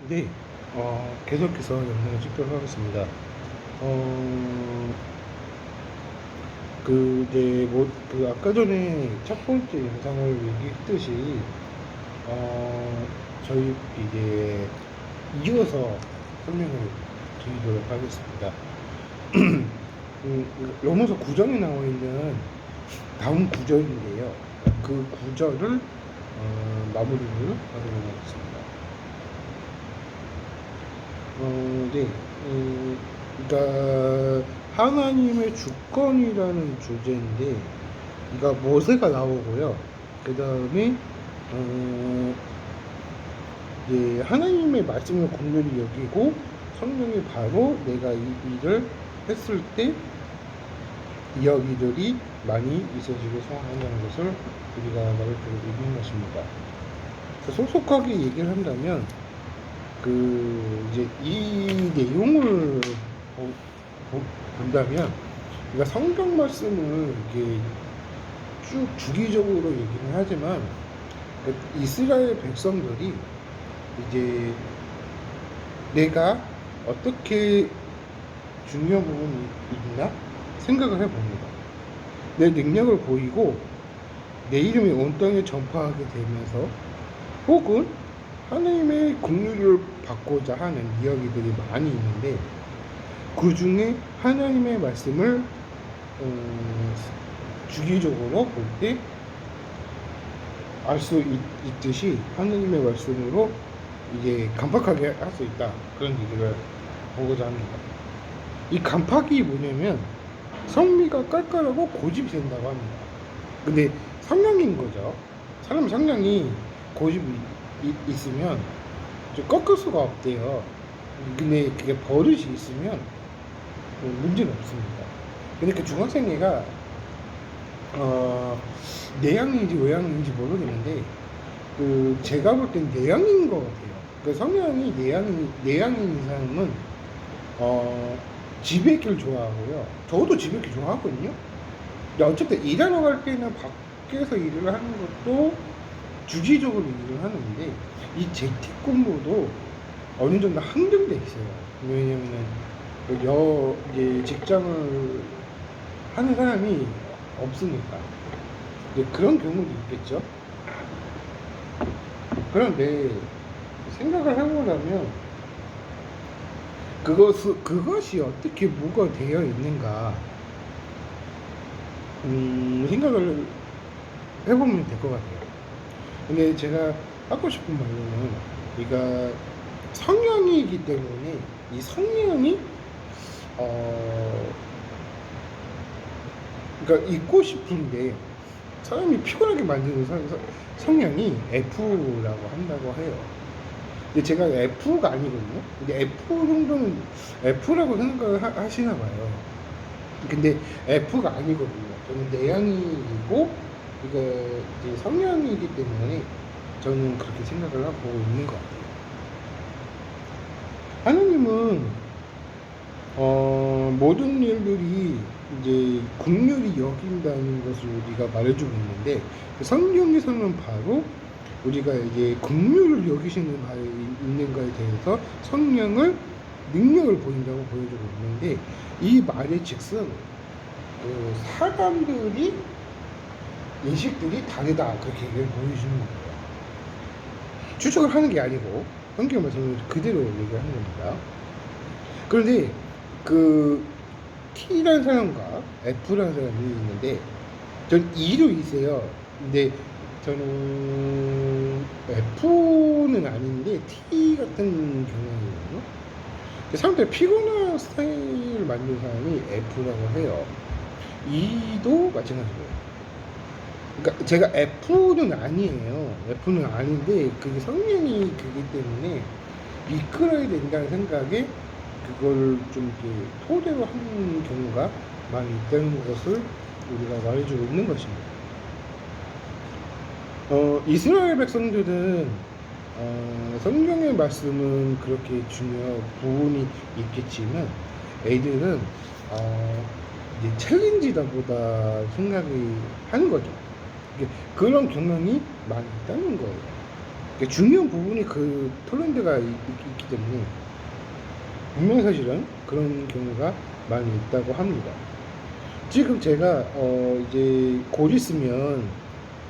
네, 계속해서 영상을 찍도록 하겠습니다. 어, 아까 전에 첫 번째 영상을 얘기했듯이, 저희 이제 이어서 설명을 드리도록 하겠습니다. 로마서 9장에 나와 있는 다음 구절인데요. 그 구절을 마무리를 하도록 하겠습니다. 네. 그러니까 하나님의 주권이라는 주제인데, 그러니까 모세가 나오고요. 그 다음에 이제 하나님의 말씀을 공률히 여기고 성령이 바로 내가 이 일을 했을 때 이야기들이 많이 있어지고 성한다는 것을 우리가 말을 듣고 있는 것입니다. 소속하게 얘기를 한다면 이제 이 내용을 본다면, 그러니까 성경 말씀을 이렇게 쭉 주기적으로 얘기는 하지만, 이스라엘 백성들이 이제 내가 어떻게 중요한 부분이 있나 생각을 해봅니다. 내 능력을 보이고 내 이름이 온 땅에 전파하게 되면서, 혹은 하나님의 긍휼을 받고자 하는 이야기들이 많이 있는데, 그 중에 하나님의 말씀을 주기적으로 볼 때 알 수 있듯이 하나님의 말씀으로 이제 간파하게 할 수 있다, 그런 얘기를 보고자 합니다. 이 간파기 뭐냐면 성미가 깔깔하고 고집이 된다고 합니다. 근데 성령인 거죠. 사람 성령이 고집이 있으면 좀 꺾을 수가 없대요. 근데 그게 버릇이 있으면 문제는 없습니다. 그러니까 중학생애가 내향인지 외향인지 모르겠는데, 제가 볼 땐 내향인 것 같아요. 그 성향이 내향인 사람은 집에 있기를 좋아하고요. 저도 집에 있기 좋아하거든요. 근데 어쨌든 일하러 갈 때는 밖에서 일을 하는 것도 주기적으로 일을 하는데, 이 재택근무도 어느 정도 한정돼 있어요. 왜냐면은 이제 직장을 하는 사람이 없으니까. 이제 그런 경우도 있겠죠. 그런데 생각을 해보자면, 그것이 어떻게 뭐가 되어 있는가, 생각을 해보면 될 것 같아요. 근데 제가 하고 싶은 말로는, 우리가 성령이기 때문에 이 성령이 그러니까 잊고 싶은데 사람이 피곤하게 만드는 성향이 F라고 한다고 해요. 근데 제가 F가 아니거든요. 근데 F 정도는 F라고 생각을 하시나 봐요. 근데 F가 아니거든요. 저는 내향이고, 이게 이제 성향이기 때문에 저는 그렇게 생각을 하고 있는 것 같아요. 하느님은 모든 일들이 이제 긍휼히 여긴다는 것을 우리가 말해주고 있는데, 그 성경에서는 바로 우리가 이제 긍휼을 여기시는 바에 있는가에 대해서 성령을 능력을 보인다고 보여주고 있는데, 이 말의 즉슨 사람들이 인식들이 다르다, 그렇게 얘기를 보여주는 거예요. 추측을 하는 게 아니고 성경 말씀을 그대로 얘기하는 겁니다. 그런데 그 T라는 사람과 F라는 사람이 있는데, 전 E도 있어요. 근데 저는 F는 아닌데 T 같은 경향이거든요. 사람들이 피곤한 스타일을 만든 사람이 F라고 해요. E도 마찬가지고요. 그러니까 제가 F는 아니에요. F는 아닌데 그게 성령이 그기 때문에 이끌어야 된다는 생각에 그걸 좀 이렇게 토대로 하는 경우가 많이 있다는 것을 우리가 말해주고 있는 것입니다. 이스라엘 백성들은 성경의 말씀은 그렇게 중요한 부분이 있겠지만, 애들은 이제 챌린지다 보다 생각이 하는 거죠. 그런 경향이 많이 있다는 거예요. 중요한 부분이 그 톨런트가 있기 때문에 분명 사실은 그런 경우가 많이 있다고 합니다. 지금 제가 이제 곧 있으면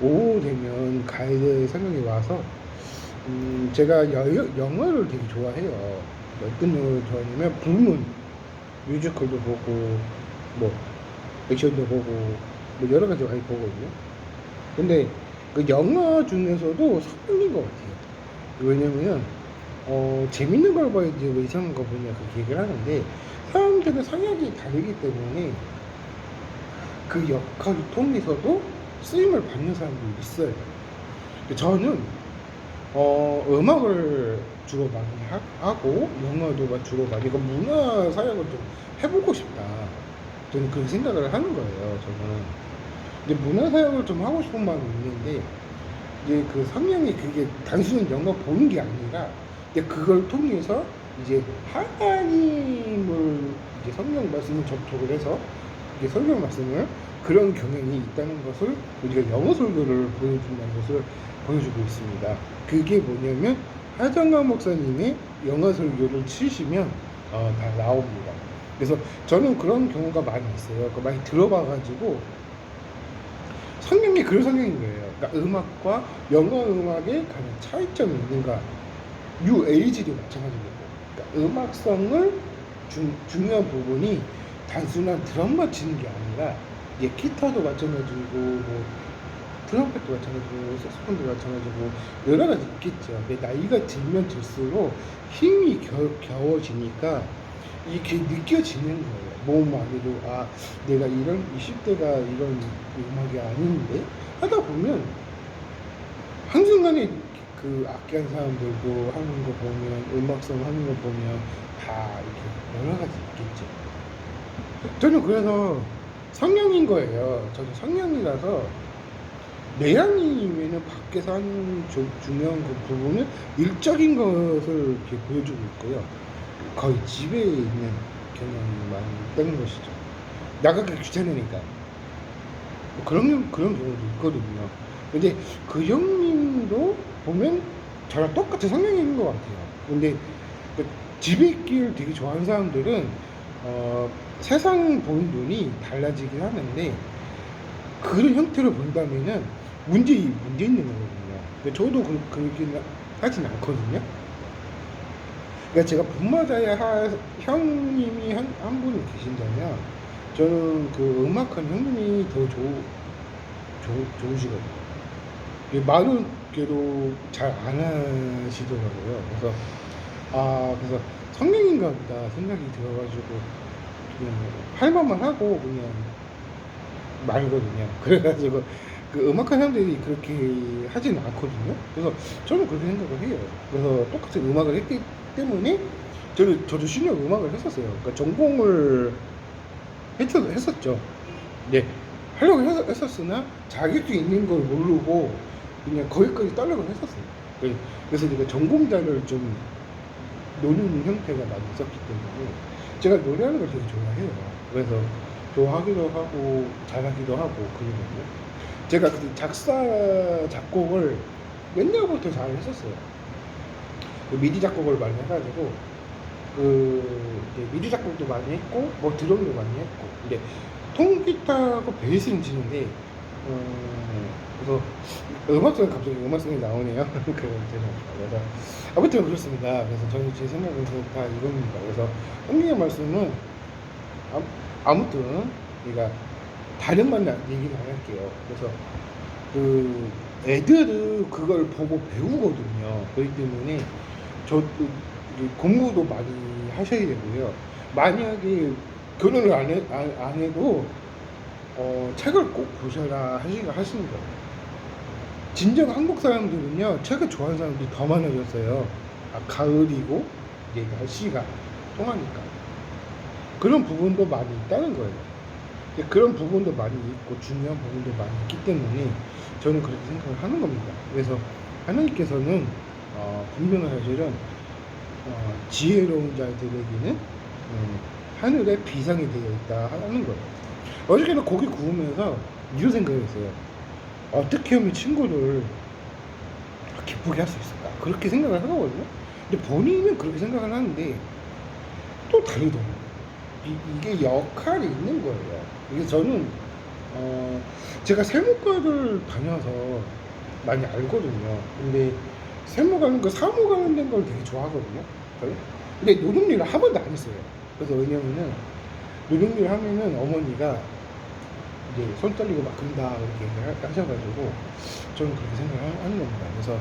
오후 되면 가이드 설명이 와서 제가 영화를 되게 좋아해요. 어떤 영화를 좋아하냐면 불문 뮤지컬도 보고 뭐 액션도 보고 뭐 여러 가지 많이 보거든요. 근데 그 영화 중에서도 성공인 것 같아요. 왜냐면 재밌는 걸 봐야지 왜 이상한 거 보냐 그렇게 얘기를 하는데 사람들은 성향이 다르기 때문에 그 역할을 통해서도 쓰임을 받는 사람들이 있어요. 저는 음악을 주로 많이 하고 영화도 주로 많이 이거 문화 사역을 좀 해보고 싶다. 저는 그런 생각을 하는 거예요. 저는 근데 문화 사역을 좀 하고 싶은 마음이 있는데 이제 그 성향이 그게 단순히 영화 보는 게 아니라 이제 그걸 통해서 이제 하나님을 이제 성경 말씀을 접촉을 해서 이제 성경 말씀을 그런 경향이 있다는 것을 우리가 영어 설교를 보여준다는 것을 보여주고 있습니다. 그게 뭐냐면 하정강 목사님의 영어 설교를 치시면 다 나옵니다. 그래서 저는 그런 경우가 많이 있어요. 많이 들어봐가지고 성경이 그런 성경인 거예요. 그러니까 음악과 영어 음악에 과연 차이점이 있는가? 뉴 에이지도 마찬가지고, 그러니까 음악성을 중요한 부분이 단순한 드럼만 치는 게 아니라 이게 기타도 마찬가지고 뭐 트럼펫도 마찬가지고 색소폰도 마찬가지고 여러 가지 있겠죠. 근데 나이가 들면 들수록 힘이 겨워지니까 이게 느껴지는 거예요. 몸 안에도 내가 이런 20대가 이런 음악이 아닌데 하다 보면 한순간에 그 악기한 사람들도 하는 거 보면 음악성 하는 거 보면 다 이렇게 여러 가지 있겠죠. 저는 그래서 성령인 거예요. 저는 성령이라서 내향이면은 밖에서 하는 중요한 그 부분은 일적인 것을 이렇게 보여주고 있고요. 거의 집에 있는 경향이 많이 있다는 것이죠. 나가기 귀찮으니까. 그런 경우도 있거든요. 근데 그 형님도 보면 저랑 똑같은 성향인 것 같아요. 근데 그 집에 있기를 되게 좋아하는 사람들은 세상 보는 눈이 달라지긴 하는데 그런 형태로 본다면은 문제 있는 거거든요. 근데 저도 그러긴 하진 않거든요. 그러니까 제가 본받아야 할 형님이 한 분이 계신다면 저는 그 음악하는 형님이 더 좋으시거든요. 말은 그래도 잘 안 하시더라고요. 그래서 성령인가 보다 생각이 들어가지고 그냥 할 말만 하고 그냥 말거든요. 그래가지고 그 음악하는 사람들이 그렇게 하지는 않거든요. 그래서 저는 그렇게 생각을 해요. 그래서 똑같은 음악을 했기 때문에 저도 신년 음악을 했었어요. 그러니까 전공을 했었죠. 네, 하려고 했었으나 자격증 있는 걸 모르고 그냥 거기까지 따려고 했었어요. 그래서 제가 전공자를 좀 노리는 형태가 많이 있었기 때문에 제가 노래하는 걸 되게 좋아해요. 그래서 좋아하기도 하고 잘하기도 하고 그러거든요. 제가 그 작사 작곡을 옛날부터 잘 했었어요. 미디 작곡을 많이 해가지고 미디 작곡도 많이 했고 뭐 드럼도 많이 했고 근데 통기타하고 베이스는 치는데 그래서 음악성이 갑자기 음악성이 나오네요. 그래서 아무튼 그렇습니다. 그래서 저는 제 생각은 다 이겁니다. 그래서 성경의 말씀은 아무튼 우리가 다른 건 얘기는 안 할게요. 그래서 그 애들은 그걸 보고 배우거든요. 그렇기 때문에 저도 공부도 많이 하셔야 되고요. 만약에 결혼을 안 해도 책을 꼭 보셔라 하시는 거예요. 진정 한국 사람들은요 책을 좋아하는 사람들이 더 많아졌어요. 가을이고 이제 날씨가 통하니까 그런 부분도 많이 있다는 거예요. 그런 부분도 많이 있고 중요한 부분도 많이 있기 때문에 저는 그렇게 생각을 하는 겁니다. 그래서 하나님께서는 분명한 사실은 지혜로운 자들에게는 하늘에 비상이 되어 있다 하는 거예요. 어저께는 고기 구우면서 이런 생각을 했어요. 어떻게 하면 친구를 기쁘게 할 수 있을까? 그렇게 생각을 하거든요. 근데 본인은 그렇게 생각을 하는데 또 다르더라고요. 이게 역할이 있는 거예요. 이게 저는 제가 세무과를 다녀서 많이 알거든요. 근데 세무 관련 그 사무 관련된 걸 되게 좋아하거든요. 저는. 근데 노동일을 한 번도 안 했어요. 그래서 왜냐면은 노동일 하면은 어머니가 이제 손 떨리고 막 그런다 이렇게 하셔가지고 저는 그렇게 생각하는 겁니다. 그래서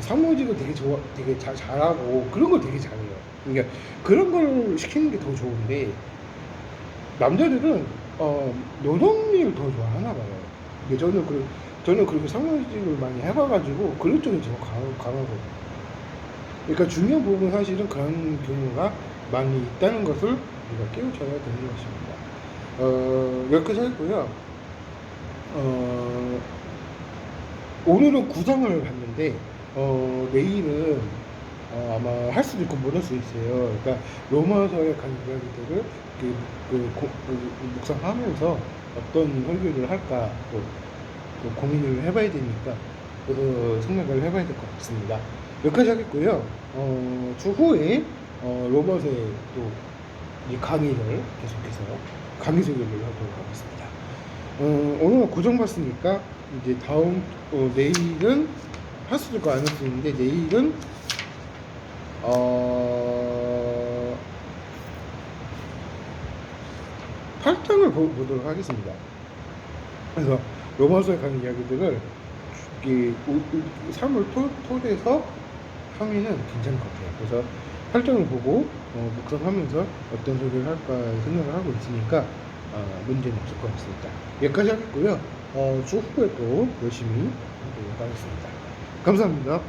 사무직을 되게 되게 잘하고 그런 걸 되게 잘해요. 그러니까 그런 걸 시키는 게 더 좋은데 남자들은 노동일 더 좋아하나 봐요. 근데 저는 그렇게 사무직을 많이 해봐가지고 그런 쪽이 더 강하거든요. 그러니까 중요한 부분은 사실은 그런 경우가 많이 있다는 것을 우리가 깨우쳐야 되는 것입니다. 여기까지 하고요. 오늘은 구성을 봤는데 내일은 아마 할 수도 있고 못 할 수도 있어요. 그러니까 로마서에 간 이야기들을 묵상하면서 어떤 설교를 할까 또 고민을 해봐야 되니까 생각을 해봐야 될 것 같습니다. 여기까지 하겠고요. 추후에 로마서의 또 이 강의를 계속해서 강의 소개를 하도록 하겠습니다. 오늘은 고정 봤으니까 이제 다음 내일은 할 수도 있고 안 할 수 있는데 내일은 8장을 보도록 하겠습니다. 그래서 로마서에 가는 이야기들을 3월 토대에서 하면은 괜찮을 것 같아요. 그래서 8장을 보고 묵상하면서 어떤 소리를 할까 생각을 하고 있으니까 문제는 없을 것 같습니다. 여기까지 하겠고요. 추후에 또 열심히 하도록 하겠습니다. 감사합니다.